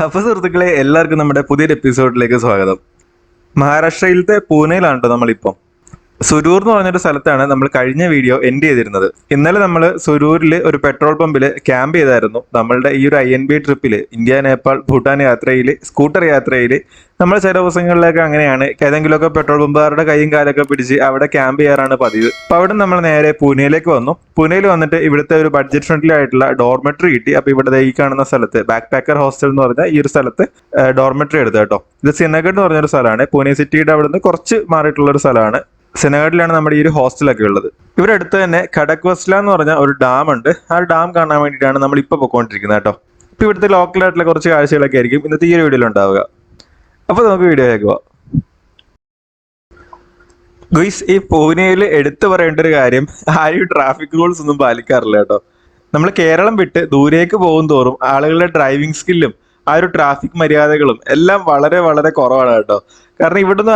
അപ്പൊ സുഹൃത്തുക്കളെ, എല്ലാവർക്കും നമ്മുടെ പുതിയൊരു എപ്പിസോഡിലേക്ക് സ്വാഗതം. മഹാരാഷ്ട്രയിലത്തെ പൂനെയിലാണ് കേട്ടോ നമ്മളിപ്പം. സുരൂർ എന്ന് പറഞ്ഞൊരു സ്ഥലത്താണ് നമ്മൾ കഴിഞ്ഞ വീഡിയോ എൻഡ് ചെയ്തിരുന്നത്. ഇന്നലെ നമ്മൾ സുരൂരിൽ ഒരു പെട്രോൾ പമ്പിൽ ക്യാമ്പ് ചെയ്തായിരുന്നു. നമ്മളുടെ ഈ ഒരു INB ട്രിപ്പിൽ, ഇന്ത്യ നേപ്പാൾ ഭൂട്ടാൻ യാത്രയിൽ, സ്കൂട്ടർ യാത്രയിൽ നമ്മൾ ചില ദിവസങ്ങളിലൊക്കെ അങ്ങനെയാണ് ഏതെങ്കിലുമൊക്കെ പെട്രോൾ പമ്പുകാരുടെ കൈയും കാലൊക്കെ പിടിച്ച് അവിടെ ക്യാമ്പ് ചെയ്യാറാണ് പതിവ്. അപ്പൊ അവിടെ നമ്മൾ നേരെ പൂനെയിലേക്ക് വന്നു. പൂനെയിൽ വന്നിട്ട് ഇവിടുത്തെ ഒരു ബഡ്ജറ്റ് ഫ്രണ്ട്ലി ആയിട്ടുള്ള ഡോർമെട്രി കിട്ടി. അപ്പൊ ഇവിടെ ഈ കാണുന്ന സ്ഥലത്ത് ബാക്ക് പാക്കർ ഹോസ്റ്റൽ എന്ന് പറഞ്ഞ ഈ ഒരു സ്ഥലത്ത് ഡോർമെട്രി എടുത്തു കേട്ടോ. ഇത് സിനഗഡ് എന്ന് പറഞ്ഞൊരു സ്ഥലമാണ്. പൂനെ സിറ്റിയുടെ അവിടെ നിന്ന് കുറച്ച് മാറിയിട്ടുള്ള ഒരു സ്ഥലമാണ്. സിനഗഡിലാണ് നമ്മുടെ ഈ ഒരു ഹോസ്റ്റലൊക്കെ ഉള്ളത്. ഇവിടെ അടുത്ത് തന്നെ ഖടക്വസ്ല എന്ന് പറഞ്ഞ ഒരു ഡാം ഉണ്ട്. ആ ഡാം കാണാൻ വേണ്ടിയിട്ടാണ് നമ്മൾ ഇപ്പോൾ പോയിക്കൊണ്ടിരിക്കുന്നത് കേട്ടോ. ഇപ്പൊ ഇവിടുത്തെ ലോക്കലായിട്ടുള്ള കുറച്ച് കാഴ്ചകളൊക്കെ ആയിരിക്കും ഇന്നത്തെ ഈ ഒരു വീഡിയോയിൽ ഉണ്ടാവുക. അപ്പൊ നമുക്ക് വീഡിയോയിലേക്ക് പോവാം. ഗുയ്സ്, ഈ പൂനെയിൽ എടുത്തു പറയേണ്ട ഒരു കാര്യം, ആരും ട്രാഫിക് റൂൾസ് ഒന്നും പാലിക്കാറില്ല കേട്ടോ. നമ്മൾ കേരളം വിട്ട് ദൂരേക്ക് പോകും തോറും ആളുകളുടെ ഡ്രൈവിംഗ് സ്കില്ലും ആ ഒരു ട്രാഫിക് മര്യാദകളും എല്ലാം വളരെ വളരെ കുറവാണ് കേട്ടോ. കാരണം ഇവിടുന്ന്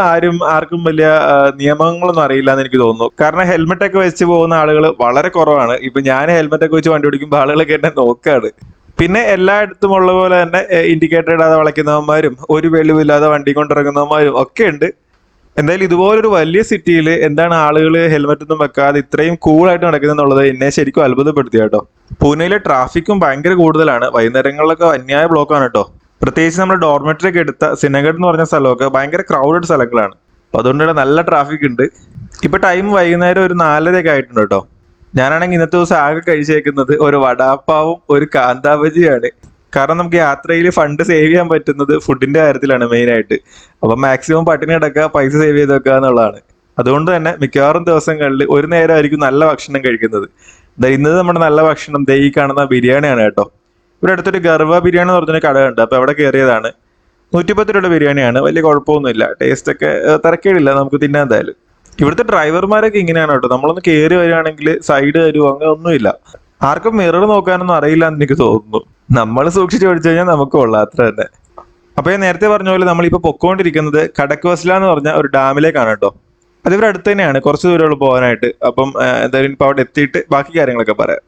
ആർക്കും വലിയ നിയമങ്ങളൊന്നും അറിയില്ല എന്ന് എനിക്ക് തോന്നുന്നു. കാരണം ഹെൽമെറ്റ് ഒക്കെ വെച്ച് പോകുന്ന ആളുകൾ വളരെ കുറവാണ്. ഇപ്പൊ ഞാൻ ഹെൽമെറ്റ് ഒക്കെ വെച്ച് വണ്ടി ഓടിക്കുമ്പോൾ ആളുകളൊക്കെ എന്നെ നോക്കാണ്. പിന്നെ എല്ലായിടത്തും ഉള്ള പോലെ തന്നെ ഇൻഡിക്കേറ്റർ ഇടാതെ വളയ്ക്കുന്നവന്മാരും ഒരു വെളിവില്ലാതെ വണ്ടി കൊണ്ടിറങ്ങുന്നവന്മാരും ഒക്കെ ഉണ്ട്. എന്തായാലും ഇതുപോലൊരു വലിയ സിറ്റിയിൽ എന്താണ് ആളുകൾ ഹെൽമെറ്റ് ഒന്നും വെക്കാതെ ഇത്രയും കൂളായിട്ട് നടക്കുന്നുള്ളത് എന്നെ ശരിക്കും അത്ഭുതപ്പെടുത്തി കേട്ടോ. പൂനെയിലെ ട്രാഫിക്കും ഭയങ്കര കൂടുതലാണ്. വൈകുന്നേരങ്ങളിലൊക്കെ അന്യായ ബ്ലോക്കാണ് കേട്ടോ. പ്രത്യേകിച്ച് നമ്മുടെ ഡോർമെട്രി ഒക്കെ എടുത്ത സിനഗഡ് എന്ന് പറഞ്ഞ സ്ഥലമൊക്കെ ഭയങ്കര ക്രൗഡഡ് സ്ഥലങ്ങളാണ്. അപ്പൊ അതുകൊണ്ട് തന്നെ നല്ല ട്രാഫിക് ഉണ്ട്. ഇപ്പൊ ടൈം വൈകുന്നേരം ഒരു 4:30 ആയിട്ടുണ്ട് കേട്ടോ. ഞാനാണെങ്കിൽ ഇന്നത്തെ ദിവസം ആകെ കഴിച്ചേക്കുന്നത് ഒരു വടാപ്പാവും ഒരു കാന്താബജിയാണ്. കാരണം നമുക്ക് യാത്രയിൽ ഫണ്ട് സേവ് ചെയ്യാൻ പറ്റുന്നത് ഫുഡിന്റെ കാര്യത്തിലാണ് മെയിൻ ആയിട്ട്. അപ്പൊ മാക്സിമം പട്ടിണി കിടക്കുക, പൈസ സേവ് ചെയ്ത് വെക്കുക എന്നുള്ളതാണ്. അതുകൊണ്ട് തന്നെ മിക്കവാറും ദിവസങ്ങളിൽ ഒരു നേരമായിരിക്കും നല്ല ഭക്ഷണം കഴിക്കുന്നത്. ഇന്നത് നമ്മുടെ നല്ല ഭക്ഷണം ഈ കാണുന്ന ബിരിയാണിയാണ് കേട്ടോ. ഇവിടെ അടുത്തൊരു ഗർവ ബിരിയാണി എന്ന് പറഞ്ഞൊരു കടയുണ്ട്. അപ്പൊ അവിടെ കയറിയതാണ്. 110 രൂപയുടെ ബിരിയാണിയാണ്. വലിയ കുഴപ്പമൊന്നുമില്ല, ടേസ്റ്റ് ഒക്കെ തിരക്കേടില്ല, നമുക്ക് തിന്നാൻ എന്തായാലും. ഇവിടുത്തെ ഡ്രൈവർമാരൊക്കെ ഇങ്ങനെയാണ് കേട്ടോ. നമ്മളൊന്ന് കയറി വരികയാണെങ്കിൽ സൈഡ് തരുമോ അങ്ങനെ ഒന്നുമില്ല. ആർക്കും മിറർ നോക്കാനൊന്നും അറിയില്ല എന്ന് എനിക്ക് തോന്നുന്നു. നമ്മൾ സൂക്ഷിച്ച് പഠിച്ചു കഴിഞ്ഞാൽ നമുക്ക് കൊള്ളാം, അത്ര തന്നെ. അപ്പൊ ഞാൻ നേരത്തെ പറഞ്ഞ പോലെ നമ്മളിപ്പോ പൊക്കോണ്ടിരിക്കുന്നത് ഖടക്വസ്ല എന്ന് പറഞ്ഞ ഒരു ഡാമിലേക്കാണ് കേട്ടോ. അതിവിടെ അടുത്ത് തന്നെയാണ്, കുറച്ച് ദൂരമുള്ളൂ പോകാനായിട്ട്. അപ്പം എന്തായാലും ഇപ്പൊ അവിടെ എത്തിയിട്ട് ബാക്കി കാര്യങ്ങളൊക്കെ പറയാം.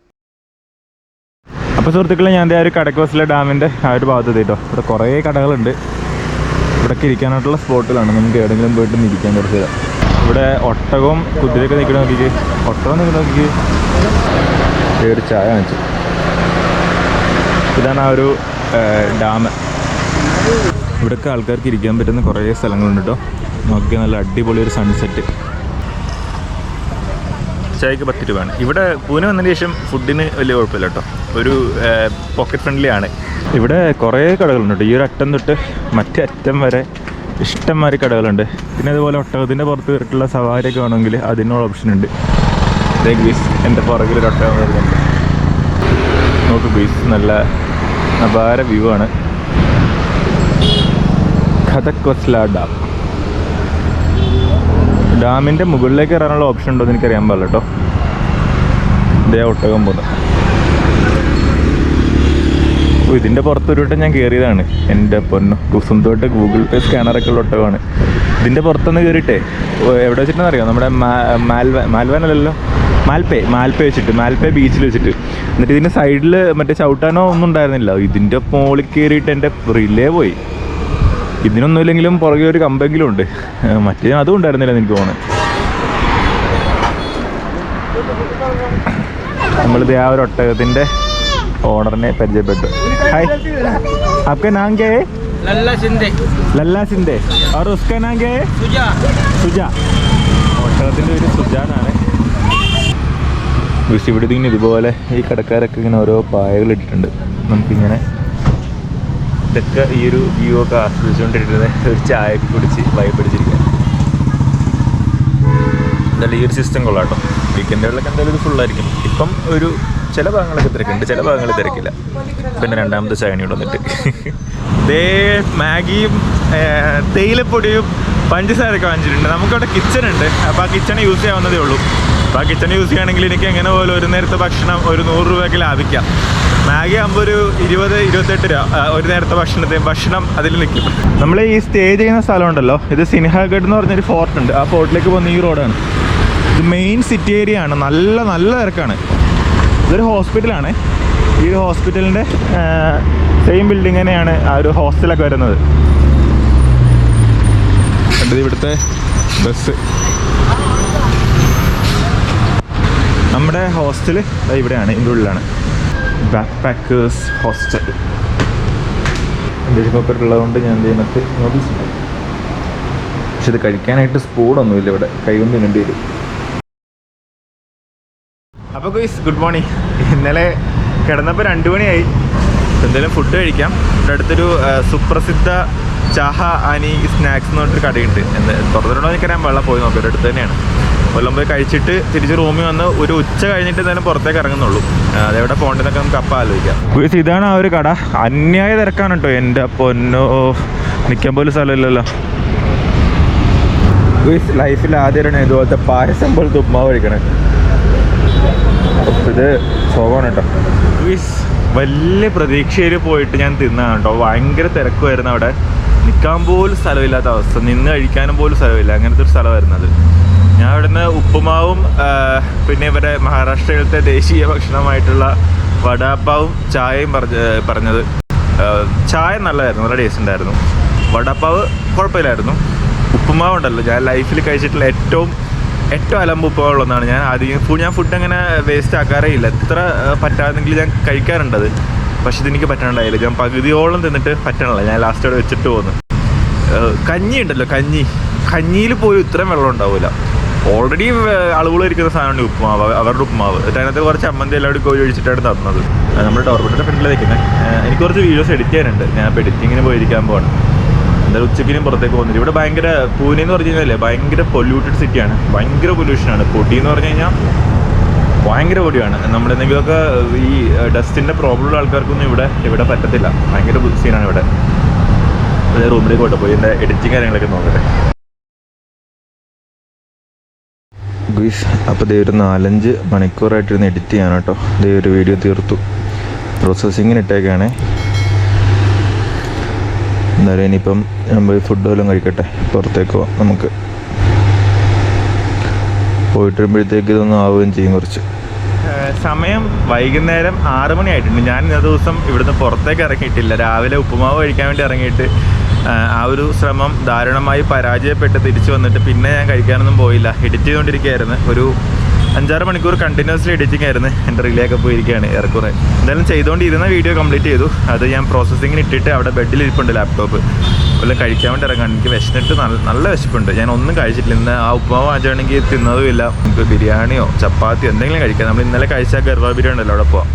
അപ്പോൾ സുഹൃത്തുക്കളെ, ഞാൻ ഒരു ഖടക്വസ്ല ഡാമിൻ്റെ ആ ഒരു ഭാഗത്ത് എത്തിയിട്ടോ. ഇവിടെ കുറേ കടകളുണ്ട്. ഇവിടേക്ക് ഇരിക്കാനായിട്ടുള്ള സ്പോട്ടിലാണ്. നമുക്ക് എവിടെയെങ്കിലും പോയിട്ട് ഇരിക്കാൻ കുറച്ച്. ഇവിടെ ഒട്ടകവും കുതിരയൊക്കെ നിൽക്കണ നോക്കിക്ക്. ഒട്ടകം നിൽക്കണ നോക്കിക്ക്. ഒരു ചായ വാങ്ങിച്ചു. ഇതാണ് ആ ഒരു ഡാം. ഇവിടെയൊക്കെ ആൾക്കാർക്ക് ഇരിക്കാൻ പറ്റുന്ന കുറേ സ്ഥലങ്ങളുണ്ട് കേട്ടോ. നോക്കിയാൽ നല്ല അടിപൊളി ഒരു സൺസെറ്റ്. ചായക്ക് 10 രൂപയാണ്. ഇവിടെ പൂനെ വന്നതിന് ശേഷം ഫുഡിന് വലിയ കുഴപ്പമില്ല കേട്ടോ. ഒരു പോക്കറ്റ് ഫ്രണ്ട്ലി ആണ്. ഇവിടെ കുറേ കടകളുണ്ട് കേട്ടോ. ഈ ഒരു അറ്റം തൊട്ട് മറ്റേ അറ്റം വരെ ഇഷ്ടംമാതിരി കടകളുണ്ട്. പിന്നെ അതുപോലെ ഒട്ടകത്തിൻ്റെ പുറത്ത് കയറിയിട്ടുള്ള സവാരിയൊക്കെ വേണമെങ്കിൽ അതിനുള്ള ഓപ്ഷൻ ഉണ്ട്. ബീസ് എൻ്റെ പുറകിലൊരു ഒട്ടകം വരുന്നുണ്ട്. നോക്ക് ബീസ്, നല്ല അപാര വ്യൂ ആണ്. ഖടക്വസ്ല ഡാം. ഡാമിൻ്റെ മുകളിലേക്ക് കയറാനുള്ള ഓപ്ഷൻ ഉണ്ടോ എന്ന് എനിക്കറിയാൻ പാടില്ല കേട്ടോ. ഇതേ ഒട്ടകം പോകുന്നത്. ഇതിൻ്റെ പുറത്തൊരു വട്ടം ഞാൻ കയറിയതാണ്. എൻ്റെ പൊന്നു, സ്വന്തമായിട്ട് ഗൂഗിൾ പേ സ്കാനറൊക്കെ ഉള്ള ഒട്ടകമാണ്. ഇതിൻ്റെ പുറത്തൊന്ന് കയറിയിട്ടേ എവിടെ വെച്ചിട്ടെന്ന് അറിയാം, നമ്മുടെ മാൽവാനല്ലല്ലോ, മാൽപ്പേ വെച്ചിട്ട്, മാൽപ്പേ ബീച്ചിൽ വെച്ചിട്ട്. എന്നിട്ട് ഇതിൻ്റെ സൈഡിൽ മറ്റേ ചവിട്ടാനോ ഒന്നും ഉണ്ടായിരുന്നില്ല. ഇതിൻ്റെ മുകളിൽ കയറിയിട്ട് എൻ്റെ റിലേ പോയി. ഇതിനൊന്നുമില്ലെങ്കിലും പുറകെ ഒരു കമ്പെങ്കിലും ഉണ്ട്. മറ്റേ അതും ഉണ്ടായിരുന്നില്ല എനിക്ക് തോന്നുന്നു. നമ്മളിത് ആ ഒരു ഒട്ടകത്തിൻ്റെ ഓണറിനെ പരിചയപ്പെട്ടു. ഹായ്, आपका नाम क्या है? लल्ला सिंधे. और उसका नाम क्या है? സുജ. ഒട്ടകത്തിൻ്റെ പേര് സുജാനാണ്. ഇവിടെ ഇങ്ങനെ ഇതുപോലെ ഈ കടക്കാരൊക്കെ ഇങ്ങനെ ഓരോ പായകൾ ഇട്ടിട്ടുണ്ട്. നമുക്കിങ്ങനെ ഇതൊക്കെ ഈ ഒരു വ്യൂ ഒക്കെ ആസ്വദിച്ചുകൊണ്ടിരുന്നത് ഒരു ചായയൊക്കെ കുടിച്ച് ഭയപ്പെടിച്ചിരിക്കുക. എന്തായാലും ഈ ഒരു സിസ്റ്റം കൊള്ളാം കേട്ടോ. വീക്കെൻഡുകളിലൊക്കെ എന്തായാലും ഇത് ഫുള്ളായിരിക്കും. ഇപ്പം ഒരു ചില ഭാഗങ്ങളൊക്കെ തിരക്കുണ്ട്, ചില ഭാഗങ്ങൾ തിരക്കില്ല. പിന്നെ രണ്ടാമത്തെ ചായനോട് വന്നിട്ട് മാഗിയും തേയിലപ്പൊടിയും പഞ്ചസാരയൊക്കെ വാങ്ങിച്ചിട്ടുണ്ട്. നമുക്കവിടെ കിച്ചൺ ഉണ്ട്. അപ്പോൾ ആ കിച്ചൺ യൂസ് ചെയ്യാവുന്നതേ ഉള്ളൂ. അപ്പോൾ ആ കിച്ചൺ യൂസ് ചെയ്യുകയാണെങ്കിൽ എനിക്ക് എങ്ങനെ പോലെ ഒരു നേരത്തെ ഭക്ഷണം ഒരു 100 രൂപയ്ക്ക് ലാഭിക്കാം. മാഗി ആകുമ്പോൾ ഒരു 20-28 രൂപ ഒരു നേരത്തെ ഭക്ഷണം അതിൽ നിൽക്കും. നമ്മൾ ഈ സ്റ്റേ ചെയ്യുന്ന സ്ഥലമുണ്ടല്ലോ, ഇത് സിൻഹഗഡ് എന്ന് പറഞ്ഞൊരു ഫോർട്ട് ഉണ്ട്. ആ ഫോർട്ടിലേക്ക് പോകുന്ന ഈ റോഡാണ്. ഇത് മെയിൻ സിറ്റി ഏരിയ ആണ്. നല്ല നല്ല തിരക്കാണ്. ഇതൊരു ഹോസ്പിറ്റലാണ്. ഈ ഹോസ്പിറ്റലിൻ്റെ സെയിം ബിൽഡിംഗ് തന്നെയാണ് ആ ഒരു ഹോസ്റ്റലൊക്കെ വരുന്നത്. കണ്ടത് ഇവിടുത്തെ ബസ്. നമ്മുടെ ഹോസ്റ്റൽ ഇവിടെയാണ്, ഇതിൻ്റെ ഉള്ളിലാണ്. Back packers hostel. English paper ഉള്ളതുകൊണ്ട് ഞാൻ ചെയ്യുന്നത് നൂഡിൽസ് ഉണ്ടായി. പക്ഷെ ഇത് കഴിക്കാനായിട്ട് സ്പൂണൊന്നുമില്ല ഇവിടെ, കൈകൊണ്ട് തിന്നേണ്ടി വരും. അപ്പോൾ ഗയ്സ് ഗുഡ് മോർണിംഗ്. ഇന്നലെ കിടന്നപ്പോൾ 2 മണിയായി. എന്തെങ്കിലും ഫുഡ് കഴിക്കാം. ഇവിടെ അടുത്തൊരു സുപ്രസിദ്ധ ചാഹ ആനി സ്നാക്സ് എന്ന് പറഞ്ഞിട്ടൊരു കടയുണ്ട്. തുറന്നിട്ടുണ്ടോ എനിക്കറിയാൻ വെള്ളം പോയി നോക്കാം. ഇവിടെ അടുത്ത് തന്നെയാണ്. കൊല്ലം പോയി കഴിച്ചിട്ട് തിരിച്ച് റൂമിൽ വന്ന് ഒരു ഉച്ച കഴിഞ്ഞിട്ട് എന്തായാലും പുറത്തേക്ക് ഇറങ്ങുന്നുള്ളൂ. അതെവിടെ പോകേണ്ടതെന്നൊക്കെ നമുക്ക് അപ്പം ആലോചിക്കാം. ഗയ്സ് ഇതാണ് ആ ഒരു കട. അന്യായ തിരക്കാണ് കേട്ടോ. എൻ്റെ പൊന്നോ, നിൽക്കാൻ പോലും സ്ഥലമില്ലല്ലോ. ഗയ്സ് ലൈഫിൽ ആദ്യമായിട്ടാണ് ഇതുപോലത്തെ പായസം പോലത്തെ ഉപ്മാവ് കഴിക്കണേ. ഇത് സോവാണ് കേട്ടോ. ഗയ്സ് വലിയ പ്രതീക്ഷയിൽ പോയിട്ട് ഞാൻ തിന്നാണ് കേട്ടോ. ഭയങ്കര തിരക്കുമായിരുന്നു അവിടെ. നിൽക്കാൻ പോലും സ്ഥലമില്ലാത്ത അവസ്ഥ, നിന്ന് കഴിക്കാനും പോലും സ്ഥലമില്ല. അങ്ങനത്തെ ഒരു സ്ഥലമായിരുന്നു അത്. ഞാൻ ഇവിടുന്ന് ഉപ്പുമാവും പിന്നെ ഇവരെ മഹാരാഷ്ട്രയിലത്തെ ദേശീയ ഭക്ഷണമായിട്ടുള്ള വടാപ്പാവും ചായയും പറഞ്ഞത്. ചായ നല്ലതായിരുന്നു, നല്ല ടേസ്റ്റ് ഉണ്ടായിരുന്നു. വടാപ്പാവ് കുഴപ്പമില്ലായിരുന്നു. ഉപ്പുമാവ് ഉണ്ടല്ലോ, ഞാൻ ലൈഫിൽ കഴിച്ചിട്ടുള്ള ഏറ്റവും അലമ്പ് ഉപ്പുമാവുള്ളതാണ്. ഞാൻ ഫുഡ് അങ്ങനെ വേസ്റ്റ് ആക്കാറേ ഇല്ല. എത്ര പറ്റാതെങ്കിൽ ഞാൻ കഴിക്കാറുണ്ടത്. പക്ഷെ ഇതെനിക്ക് പറ്റാണ്ടായില്ല. ഞാൻ പകുതിയോളം തിന്നിട്ട് പറ്റണില്ല. ഞാൻ ലാസ്റ്റ് അവിടെ വെച്ചിട്ട് പോകുന്നു. കഞ്ഞി ഉണ്ടല്ലോ, കഞ്ഞിയിൽ പോലും ഇത്രയും വെള്ളം ഉണ്ടാവില്ല. ഓൾറെഡി ആളുകൾ ഇരിക്കുന്ന സാധനമുണ്ട് ഉപ്പുമാവ്, അവരുടെ ഉപ്പുമാവ്. അതിനകത്ത് കുറച്ച് ചമ്മന്തി എല്ലാവരും കോഴി ഒഴിച്ചിട്ടാണ് തന്നത്. നമ്മുടെ ടോർബിറ്റിൻ്റെ ഫ്രണ്ടിൽ നിൽക്കുന്നത്. എനിക്ക് കുറച്ച് വീഡിയോസ് എഡിറ്റ് ചെയ്യാനുണ്ട്. ഞാൻ ഇപ്പോൾ എഡിറ്റിങ്ങിന് പോയിരിക്കാൻ പോകണം. എന്തായാലും ഉച്ചക്കിനും പുറത്തേക്ക് പോകുന്നില്ല. ഇവിടെ ഭയങ്കര പൂനെ എന്ന് പറഞ്ഞു കഴിഞ്ഞാൽ ഭയങ്കര പൊല്യൂട്ടഡ് സിറ്റിയാണ്. ഭയങ്കര പൊല്യൂഷനാണ്. പൊടി എന്ന് പറഞ്ഞു കഴിഞ്ഞാൽ ഭയങ്കര പൊടിയാണ്. നമ്മളെന്തെങ്കിലുമൊക്കെ ഈ ഡസ്റ്റിൻ്റെ പ്രോബ്ലം ഉള്ള ആൾക്കാർക്കൊന്നും ഇവിടെ പറ്റത്തില്ല. ഭയങ്കര സീനാണ് ഇവിടെ. അതേ റൂമിലേക്ക് പോയിട്ട് പോയി എൻ്റെ എഡിറ്റിങ് കാര്യങ്ങളൊക്കെ നോക്കട്ടെ. ഗുയ്സ് അപ്പോൾ ദേ ഒരു 4-5 മണിക്കൂറായിട്ടിരുന്ന് എഡിറ്റ് ചെയ്യാൻ കേട്ടോ. ദേ ഒരു വീഡിയോ തീർത്തു. പ്രോസസ്സിങ്ങിന് ഇട്ടേക്കാണേ. എന്തായാലും ഇനിയിപ്പം ഞാൻ പോയി ഫുഡ് വല്ലതും കഴിക്കട്ടെ. പുറത്തേക്ക് പോവാം. നമുക്ക് പോയിട്ട് വരുമ്പോഴത്തേക്ക് ഇതൊന്നും ആവുകയും ചെയ്യും. കുറച്ച് സമയം വൈകുന്നേരം 6 മണിയായിട്ടുണ്ട്. ഞാൻ ഇന്നത്തെ ദിവസം ഇവിടുന്ന് പുറത്തേക്ക് ഇറങ്ങിയിട്ടില്ല. രാവിലെ ഉപ്പുമാവ് കഴിക്കാൻ വേണ്ടി ഇറങ്ങിയിട്ട് ആ ഒരു ശ്രമം ദാരുണമായി പരാജയപ്പെട്ട് തിരിച്ചു വന്നിട്ട് പിന്നെ ഞാൻ കഴിക്കാനൊന്നും പോയില്ല. എഡിറ്റ് ചെയ്തുകൊണ്ടിരിക്കുകയായിരുന്നു. ഒരു 5-6 മണിക്കൂർ കണ്ടിന്യൂസ്ലി എഡിറ്റിംഗ് ആയിരുന്നു. എൻ്റെ റിലേക്ക് പോയിരിക്കുകയാണ് ഏറെക്കുറെ. എന്തായാലും ചെയ്തുകൊണ്ടിരുന്ന വീഡിയോ കംപ്ലീറ്റ് ചെയ്തു. അത് ഞാൻ പ്രോസസ്സിങ്ങിന് ഇട്ടിട്ട് അവിടെ ബെഡിൽ ഇരിപ്പുണ്ട് ലാപ്ടോപ്പ്. വല്ലതും കഴിക്കാൻ വേണ്ടി ഇറങ്ങാൻ. എനിക്ക് വിശന്നിട്ട് നല്ല വിശപ്പുണ്ട്. ഞാൻ ഒന്നും കഴിച്ചിട്ടില്ല. ഇന്ന് ആ ഉപ്പുമാവ് വാങ്ങിച്ചാണെങ്കിൽ തിന്നതുമില്ല. നമുക്ക് ബിരിയാണിയോ ചപ്പാത്തിയോ എന്തെങ്കിലും കഴിക്കാം. നമ്മൾ ഇന്നലെ കഴിച്ച ഗർവ ബിരിയാണി ഉണ്ടല്ലോ, അവിടെ പോവാം.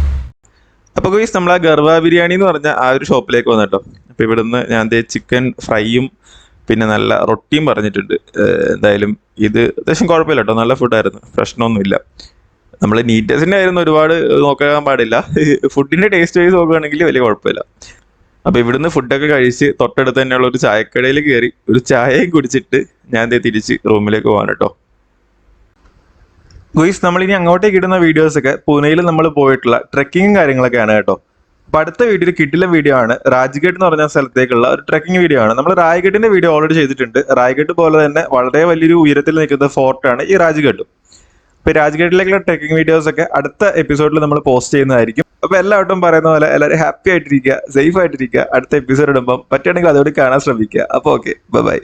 അപ്പോൾ ഗയ്സ് നമ്മൾ ആ ഗർവ ബിരിയാണി എന്ന് പറഞ്ഞ ആ ഒരു ഷോപ്പിലേക്ക് വന്നിട്ടോ. അപ്പോൾ ഇവിടുന്ന് ഞാൻ ചിക്കൻ ഫ്രൈയും പിന്നെ നല്ല റൊട്ടിയും പറഞ്ഞിട്ടുണ്ട്. എന്തായാലും ഇത് അത്യാവശ്യം കുഴപ്പമില്ല കേട്ടോ. നല്ല ഫുഡായിരുന്നു, പ്രശ്നമൊന്നുമില്ല. നമ്മൾ നീറ്റ്നെസ്സിൻ്റെ ആയിരുന്നു ഒരുപാട് നോക്കാൻ പാടില്ല. ഫുഡിൻ്റെ ടേസ്റ്റ് വൈസ് നോക്കുകയാണെങ്കിൽ വലിയ കുഴപ്പമില്ല. അപ്പോൾ ഇവിടുന്ന് ഫുഡൊക്കെ കഴിച്ച് തൊട്ടടുത്ത് തന്നെയുള്ള ഒരു ചായക്കടയിൽ കയറി ഒരു ചായയും കുടിച്ചിട്ട് ഞാൻ തിരിച്ച് റൂമിലേക്ക് പോകാൻ കേട്ടോ. ഗുയ്സ് നമ്മളിനി അങ്ങോട്ടേക്ക് ഇടുന്ന വീഡിയോസൊക്കെ പൂനെയിൽ നമ്മൾ പോയിട്ടുള്ള ട്രെക്കിങ്ങും കാര്യങ്ങളൊക്കെയാണ് കേട്ടോ. അപ്പോൾ അടുത്ത വീഡിയോ കിട്ടില്ല വീഡിയോ ആണ്. രാജ്ഘട്ട് എന്ന് പറഞ്ഞ സ്ഥലത്തേക്കുള്ള ഒരു ട്രെക്കിംഗ് വീഡിയോ ആണ്. നമ്മൾ റായ്ഗഡിന്റെ വീഡിയോ ഓൾറെഡി ചെയ്തിട്ടുണ്ട്. റായ്ഗഡ് പോലെ തന്നെ വളരെ വലിയൊരു ഉയരത്തിൽ നിൽക്കുന്ന ഫോർട്ടാണ് ഈ രാജ്ഘട്ടും. അപ്പോൾ രാജ്ഘട്ടിലേക്കുള്ള ട്രെക്കിംഗ് വീഡിയോസ് ഒക്കെ അടുത്ത എപ്പിസോഡിൽ നമ്മൾ പോസ്റ്റ് ചെയ്യുന്നതായിരിക്കും. അപ്പോൾ എല്ലാവരും പറയുന്ന പോലെ എല്ലാവരും ഹാപ്പി ആയിട്ടിരിക്കുക, സേഫ് ആയിട്ടിരിക്കുക. അടുത്ത എപ്പിസോഡ് ഇടുമ്പം പറ്റുകയാണെങ്കിൽ അതോടെ കാണാൻ ശ്രമിക്കുക. അപ്പോൾ ഓക്കെ, ബൈ.